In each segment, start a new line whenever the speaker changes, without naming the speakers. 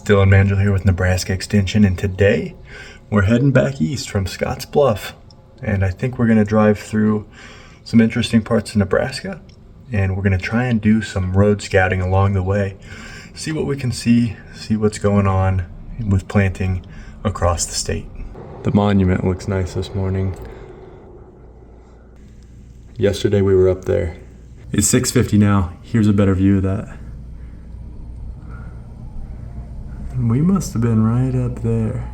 Dylan Mangel here with Nebraska Extension, and today we're heading back east from Scotts Bluff, and I think we're going to drive through some interesting parts of Nebraska, and we're going to try and do some road scouting along the way, see what we can see what's going on with planting across the state. The monument looks nice this morning. Yesterday we were up there. It's 6:50 now. Here's a better view of that. We must have been right up there.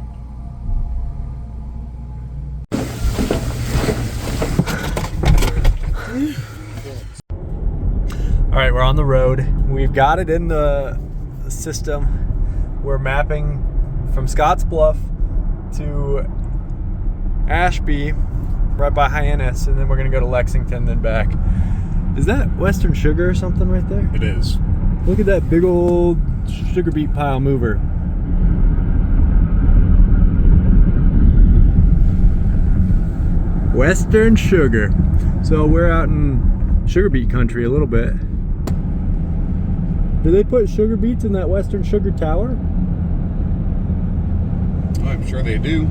All right, we're on the road. We've got it in the system. We're mapping from Scotts Bluff to Ashby, right by Hyannis, and then we're gonna go to Lexington, then back. Is that Western Sugar or something right there?
It is.
Look at that big old sugar beet pile mover. Western Sugar. So we're out in sugar beet country a little bit. Do they put sugar beets in that Western Sugar tower?
I'm sure they do.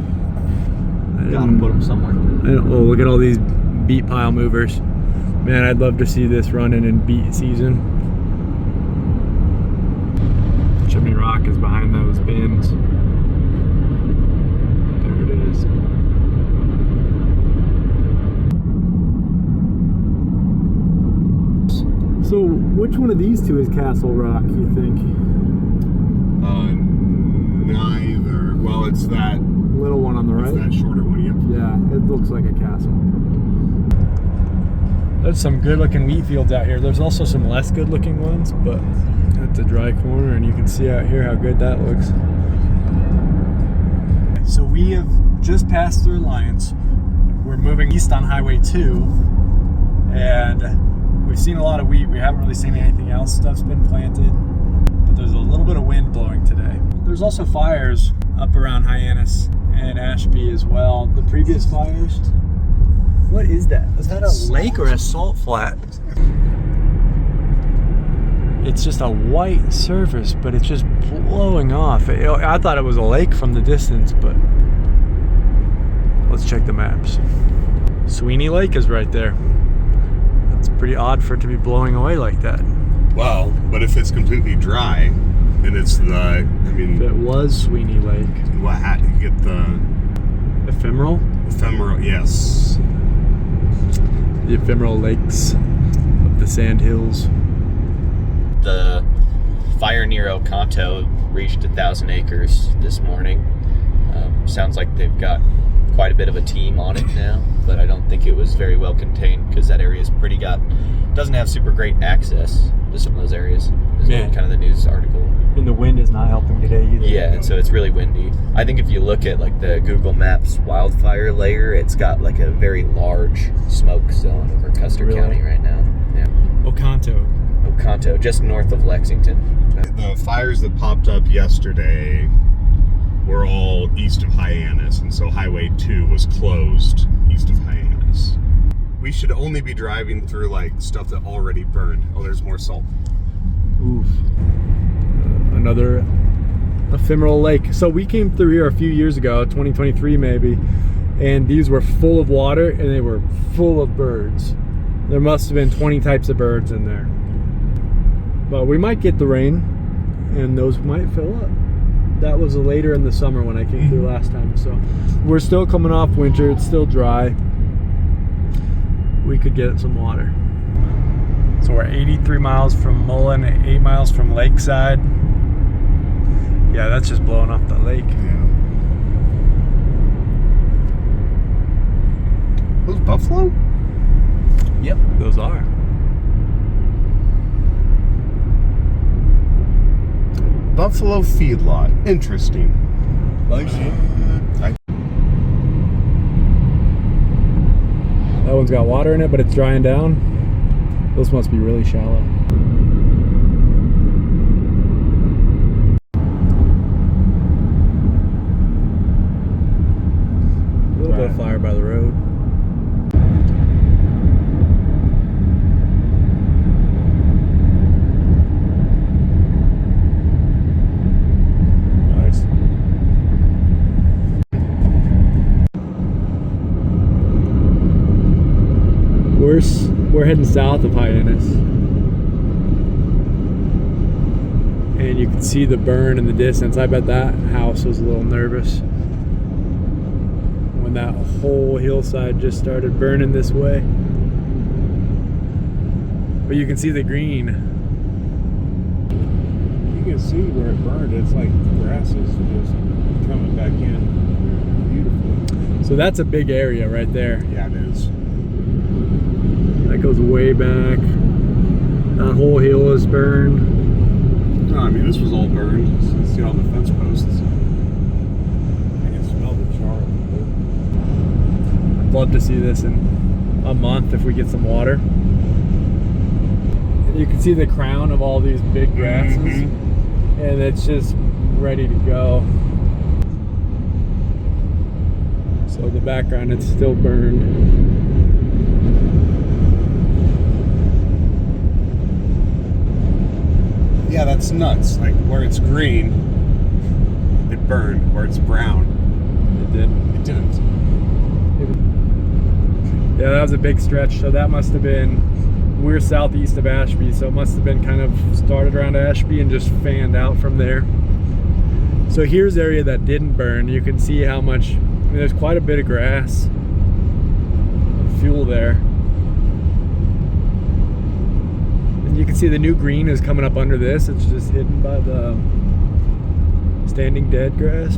Gotta put them somewhere.
Oh, look at all these beet pile movers. Man, I'd love to see this running in beet season. Chimney Rock is behind those bins. There it is. So, which one of these two is Castle Rock, you think?
Neither. Well, it's that
Little one on the right?
It's that shorter one, yep.
Yeah, it looks like a castle. There's some good looking wheat fields out here. There's also some less good looking ones, but that's a dry corner, and you can see out here how good that looks. So we have just passed through Alliance. We're moving east on Highway 2, and we've seen a lot of wheat. We haven't really seen anything else. Stuff's been planted, but there's a little bit of wind blowing today. There's also fires up around Hyannis and Ashby as well. The previous fires. What is that? Is that a lake or a salt flat? It's just a white surface, but it's just blowing off. I thought it was a lake from the distance, but let's check the maps. Sweeney Lake is right there. That's pretty odd for it to be blowing away like that.
Well, but if it's completely dry, and it's the,
If it was Sweeney Lake.
what hat you get the
Ephemeral?
ephemeral, yes.
The ephemeral lakes of the sandhills.
The fire near El Canto reached 1,000 acres this morning. Sounds like they've got quite a bit of a team on it now, but I don't think it was very well contained because that area is doesn't have super great access to some of those areas. Is kind of the news article.
And the wind is not helping today either.
Yeah, and so it's really windy. I think if you look at like the Google Maps wildfire layer, it's got like a very large smoke zone over Custer County right now. Yeah. Oconto, just north of Lexington.
The fires that popped up yesterday were all east of Hyannis, and so Highway 2 was closed east of Hyannis. We should only be driving through like stuff that already burned. Oh, there's more salt.
Oof. Another ephemeral lake. So we came through here a few years ago, 2023 maybe, and these were full of water and they were full of birds. There must have been 20 types of birds in there. But we might get the rain and those might fill up. That was later in the summer when I came through last time. So we're still coming off winter, it's still dry. We could get some water. So we're 83 miles from Mullen, 8 miles from Lakeside. Yeah, that's just blowing off the lake.
Yeah. Those buffalo?
Yep, those are.
Buffalo feedlot. Interesting.
That one's got water in it, but it's drying down. Those must be really shallow. A little bit of fire by the road. we're heading south of Hyannis. And you can see the burn in the distance. I bet that house was a little nervous when that whole hillside just started burning this way. But you can see the green.
You can see where it burned. It's like the grass is just coming back in beautifully.
So that's a big area right there.
Yeah, it is.
That goes way back. That whole hill is burned.
No, I mean, this was all burned. You see all the fence posts.
I can smell the char.
I'd love to see this in a month if we get some water. You can see the crown of all these big grasses, and it's just ready to go. So the background, it's still burned.
Yeah, that's nuts. Like, where it's green, it burned. Where it's brown,
It did.
it didn't.
Yeah, that was a big stretch. So that must have been, we're southeast of Ashby, so it must have been kind of started around Ashby and just fanned out from there. So here's the area that didn't burn. You can see how much, I mean, there's quite a bit of grass, fuel there. And you can see the new green is coming up under this. It's just hidden by the standing dead grass.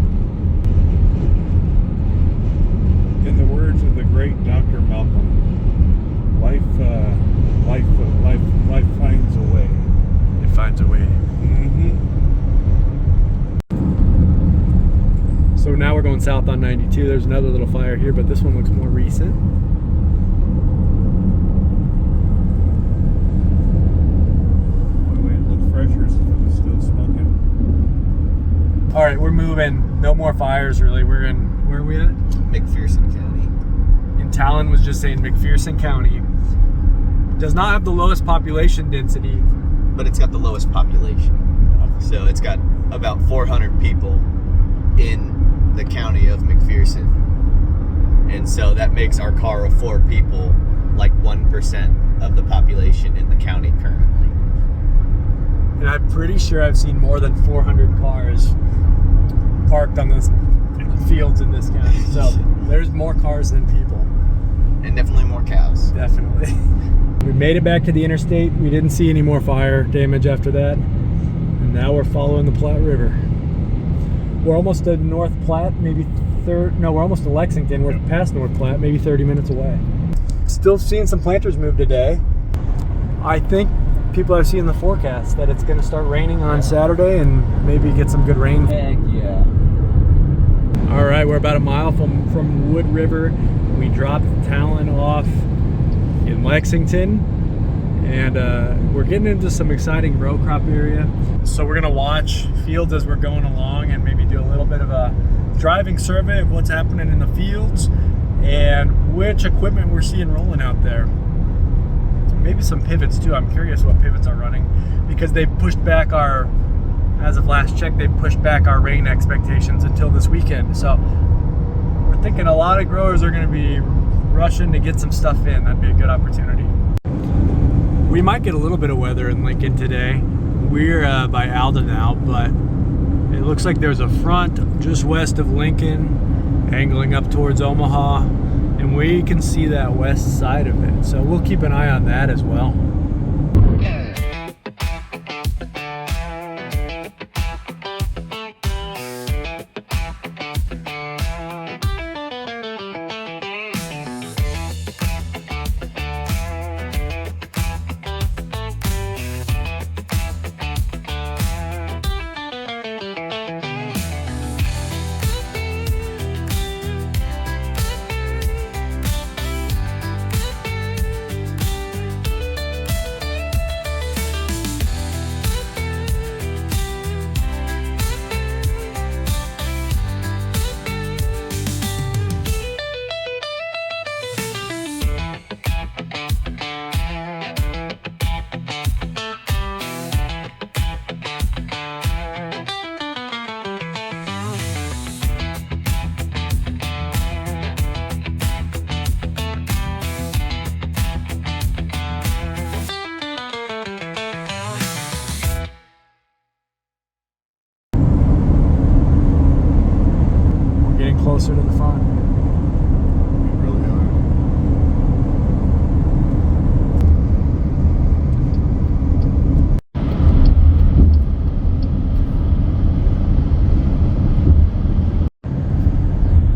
In the words of the great Dr. Malcolm, life finds a way.
It finds a way. So now we're going south on 92. There's another little fire here, but this one looks more recent.
It looks fresher, so it's still smoking.
All right, we're moving. No more fires, really. We're in, where are we at?
McPherson County.
And Talon was just saying McPherson County does not have the lowest population density.
But it's got the lowest population. So it's got about 400 people in the county of McPherson. And so that makes our car of 4 people like 1% of the population in the county currently.
And I'm pretty sure I've seen more than 400 cars parked on the fields in this county. So there's more cars than people.
And definitely more cows.
Definitely. We made it back to the interstate. We didn't see any more fire damage after that. And now we're following the Platte River. We're almost to North Platte, maybe we're almost to Lexington. We're past North Platte, maybe 30 minutes away. Still seeing some planters move today. I think people are seeing the forecast that it's going to start raining on Saturday and maybe get some good rain.
Heck yeah.
All right, we're about a mile from Wood River. We dropped Talon off in Lexington, and we're getting into some exciting row crop area. So we're gonna watch fields as we're going along and maybe do a little bit of a driving survey of what's happening in the fields and which equipment we're seeing rolling out there. Maybe some pivots too. I'm curious what pivots are running because they've pushed back our, as of last check, they've pushed back our rain expectations until this weekend. So we're thinking a lot of growers are gonna be rushing to get some stuff in. That'd be a good opportunity. We might get a little bit of weather in Lincoln today. We're by Alda now, but it looks like there's a front just west of Lincoln, angling up towards Omaha, and we can see that west side of it. So we'll keep an eye on that as well. closer to the front.
We really are.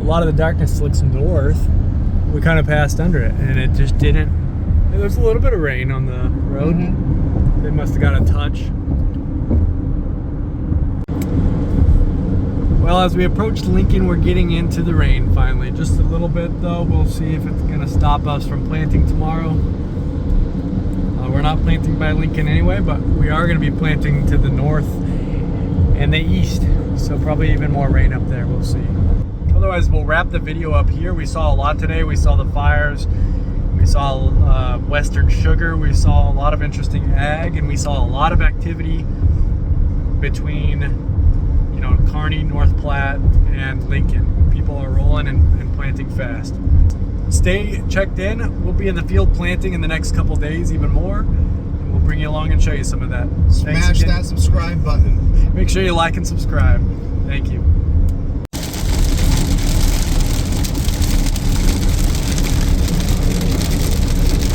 A lot of the darkness looks north. We kind of passed under it, and it just didn't. There's a little bit of rain on the road. They must have got a touch. Well, as we approach Lincoln, we're getting into the rain finally. Just a little bit though. We'll see if it's going to stop us from planting tomorrow. We're not planting by Lincoln anyway, but we are going to be planting to the north and the east. So probably even more rain up there. We'll see. Otherwise, we'll wrap the video up here. We saw a lot today. We saw the fires. We saw Western sugar. We saw a lot of interesting ag, and we saw a lot of activity between, you know, Kearney, North Platte, and Lincoln. People are rolling and planting fast. Stay checked in. We'll be in the field planting in the next couple days, even more, and we'll bring you along and show you some of that.
Smash that subscribe button.
Make sure you like and subscribe. Thank you.